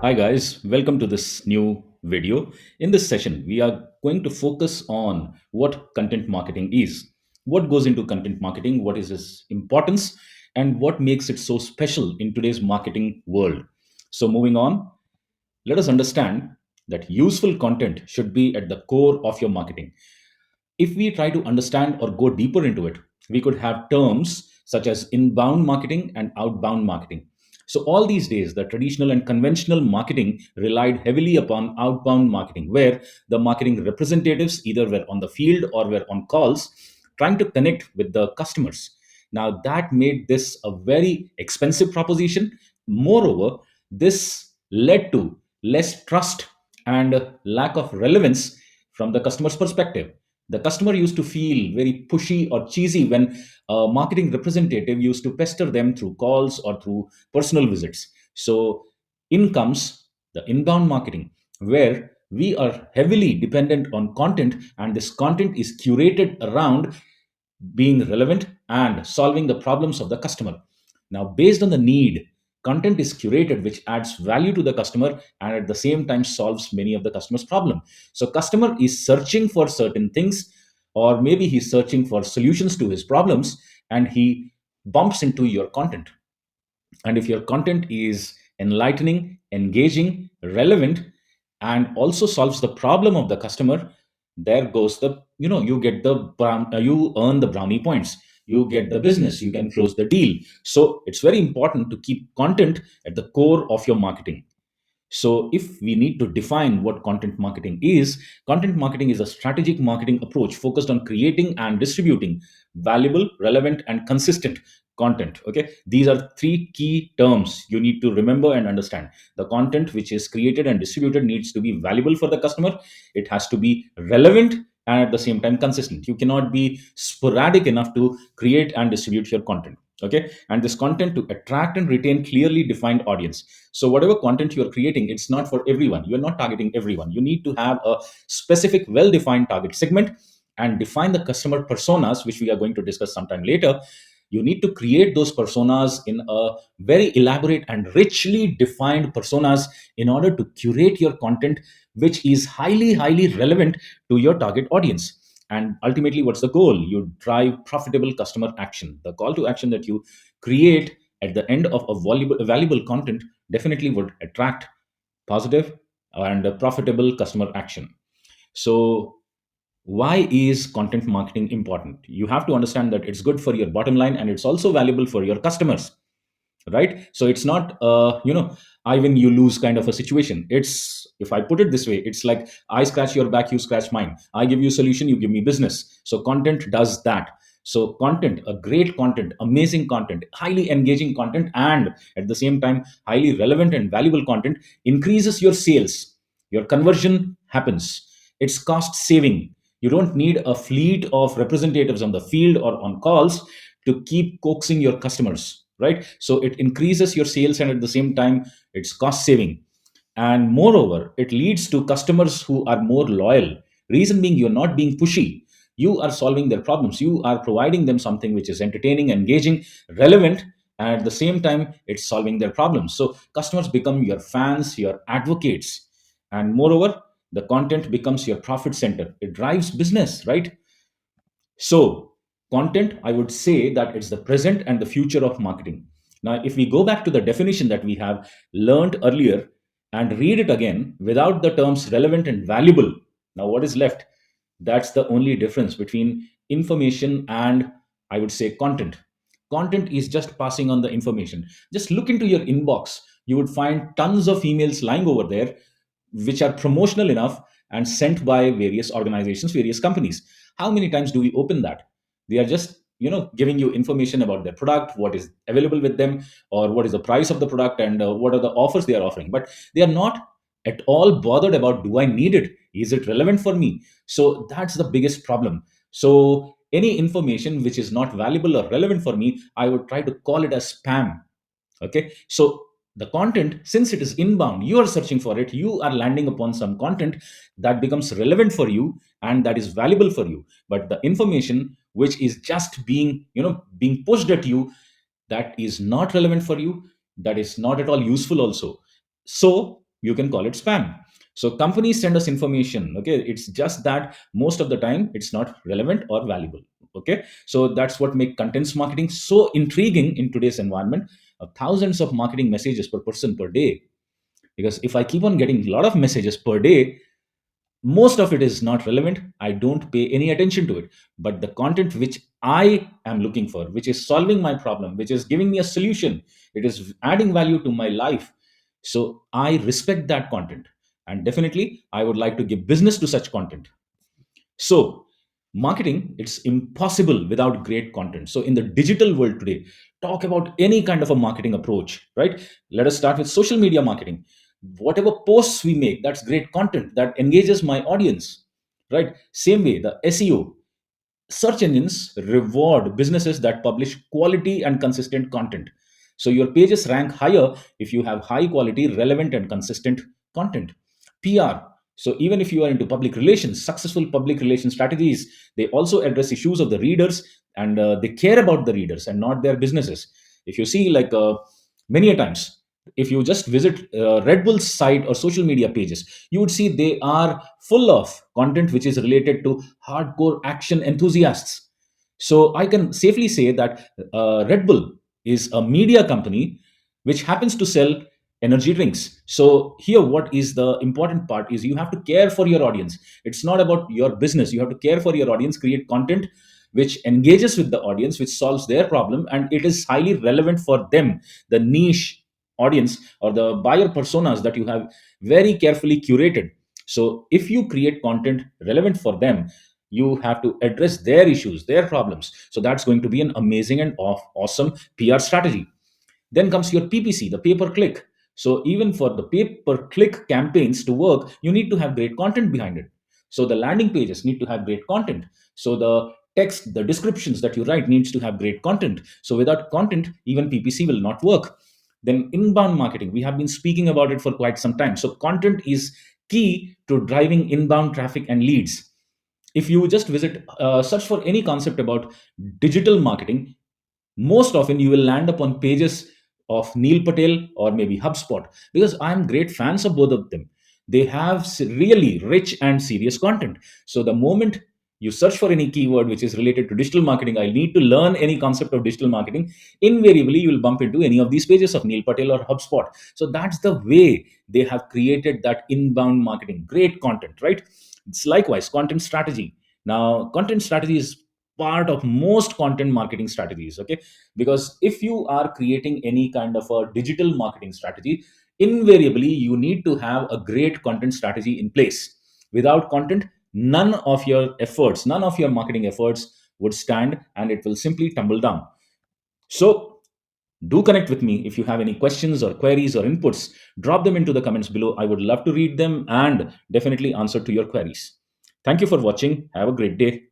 Hi guys, welcome to this new video. In this session, we are going to focus on what content marketing is, what goes into content marketing, what is its importance, and what makes it so special in today's marketing world. So, moving on, let us understand that useful content should be at the core of your marketing. If we try to understand or go deeper into it, we could have terms such as inbound marketing and outbound marketing. So, all these days, the traditional and conventional marketing relied heavily upon outbound marketing, where the marketing representatives either were on the field or were on calls trying to connect with the customers. Now, that made this a very expensive proposition. Moreover, this led to less trust and lack of relevance from the customer's perspective. The customer used to feel very pushy or cheesy when a marketing representative used to pester them through calls or through personal visits. So, in comes the inbound marketing, where we are heavily dependent on content, and this content is curated around being relevant and solving the problems of the customer. Now, based on the need, content is curated which adds value to the customer and at the same time solves many of the customer's problem. So customer is searching for certain things, or maybe he's searching for solutions to his problems, and he bumps into your content. And if your content is enlightening, engaging, relevant, and also solves the problem of the customer, there goes the, you get the you earn the brownie points, you get the business, you can close the deal. So it's very important to keep content at the core of your marketing. So, if we need to define what content marketing is a strategic marketing approach focused on creating and distributing valuable, relevant, and consistent content. Okay, these are three key terms you need to remember and understand. The content which is created and distributed needs to be valuable for the customer, it has to be relevant, and at the same time consistent. You cannot be sporadic enough to create and distribute your content. Okay, and this content to attract and retain clearly defined audience. So whatever content you are creating, it's not for everyone, you're not targeting everyone. You need to have a specific well defined target segment and define the customer personas, which we are going to discuss sometime later. You need to create those personas in a very elaborate and richly defined personas in order to curate your content, which is highly relevant to your target audience. And ultimately, what's the goal? You drive profitable customer action. The call to action that you create at the end of a valuable content definitely would attract positive and profitable customer action. So, why is content marketing important? You have to understand that it's good for your bottom line and it's also valuable for your customers, right? So it's not I win you lose kind of a situation. It's, if I put it this way, it's like I scratch your back, you scratch mine. I give you solution, you give me business. So content does that. So content, a great content, amazing content, highly engaging content, and at the same time highly relevant and valuable content increases your sales. Your conversion happens. It's cost saving. You don't need a fleet of representatives on the field or on calls to keep coaxing your customers, right? So it increases your sales and at the same time it's cost saving. And moreover, it leads to customers who are more loyal. Reason being, you're not being pushy, you are solving their problems, you are providing them something which is entertaining, engaging, relevant, and at the same time it's solving their problems. So customers become your fans, your advocates. And moreover, the content becomes your profit center, it drives business, right? So, content, I would say that it's the present and the future of marketing. Now, if we go back to the definition that we have learned earlier and read it again without the terms relevant and valuable, now what is left? That's the only difference between information and, I would say, content. Content is just passing on the information. Just look into your inbox. You would find tons of emails lying over there which are promotional enough and sent by various organizations, various companies. How many times do we open that? They are just, giving you information about their product, what is available with them, or what is the price of the product, and what are the offers they are offering. But they are not at all bothered about, do I need it? Is it relevant for me? So that's the biggest problem. So any information which is not valuable or relevant for me, I would try to call it as spam. Okay, so the content, since it is inbound, you are searching for it, you are landing upon some content that becomes relevant for you and that is valuable for you. But the information which is just being pushed at you, that is not relevant for you, that is not at all useful also. So you can call it spam. So companies send us information, okay, it's just that most of the time it's not relevant or valuable. Okay, so that's what make contents marketing so intriguing in today's environment of thousands of marketing messages per person per day. Because if I keep on getting a lot of messages per day, most of it is not relevant, I don't pay any attention to it. But the content which I am looking for, which is solving my problem, which is giving me a solution, it is adding value to my life, so I respect that content, and definitely I would like to give business to such content. So, marketing, it's impossible without great content. So, in the digital world today, talk about any kind of a marketing approach, right? Let us start with social media marketing. Whatever posts we make, that's great content that engages my audience, right? Same way, the SEO, search engines reward businesses that publish quality and consistent content. So your pages rank higher if you have high quality, relevant, and consistent content. PR. So even if you are into public relations, successful public relations strategies, they also address issues of the readers, and they care about the readers and not their businesses. If you see, like many a times, if you just visit Red Bull's site or social media pages, you would see they are full of content which is related to hardcore action enthusiasts. So I can safely say that Red Bull is a media company which happens to sell energy drinks. So here, what is the important part is you have to care for your audience. It's not about your business. You have to care for your audience, create content which engages with the audience, which solves their problem, and it is highly relevant for them, the niche audience or the buyer personas that you have very carefully curated. So if you create content relevant for them, you have to address their issues, their problems. So that's going to be an amazing and awesome PR strategy. Then comes your PPC, the pay per click. So even for the pay per click campaigns to work, you need to have great content behind it. So the landing pages need to have great content. So the text, the descriptions that you write needs to have great content. So without content, even PPC will not work. Then inbound marketing, we have been speaking about it for quite some time. So content is key to driving inbound traffic and leads. If you just visit, search for any concept about digital marketing, most often you will land upon pages of Neil Patel or maybe HubSpot, because I'm great fans of both of them. They have really rich and serious content. So the moment you search for any keyword which is related to digital marketing, I need to learn any concept of digital marketing, invariably you will bump into any of these pages of Neil Patel or HubSpot. So that's the way they have created that inbound marketing. Great content, right? It's likewise content strategy. Now, content strategy is part of most content marketing strategies, okay? Because if you are creating any kind of a digital marketing strategy, invariably you need to have a great content strategy in place. Without content, none of your efforts, none of your marketing efforts would stand, and it will simply tumble down. So do connect with me. If you have any questions or queries or inputs, drop them into the comments below. I would love to read them and definitely answer to your queries. Thank you for watching. Have a great day.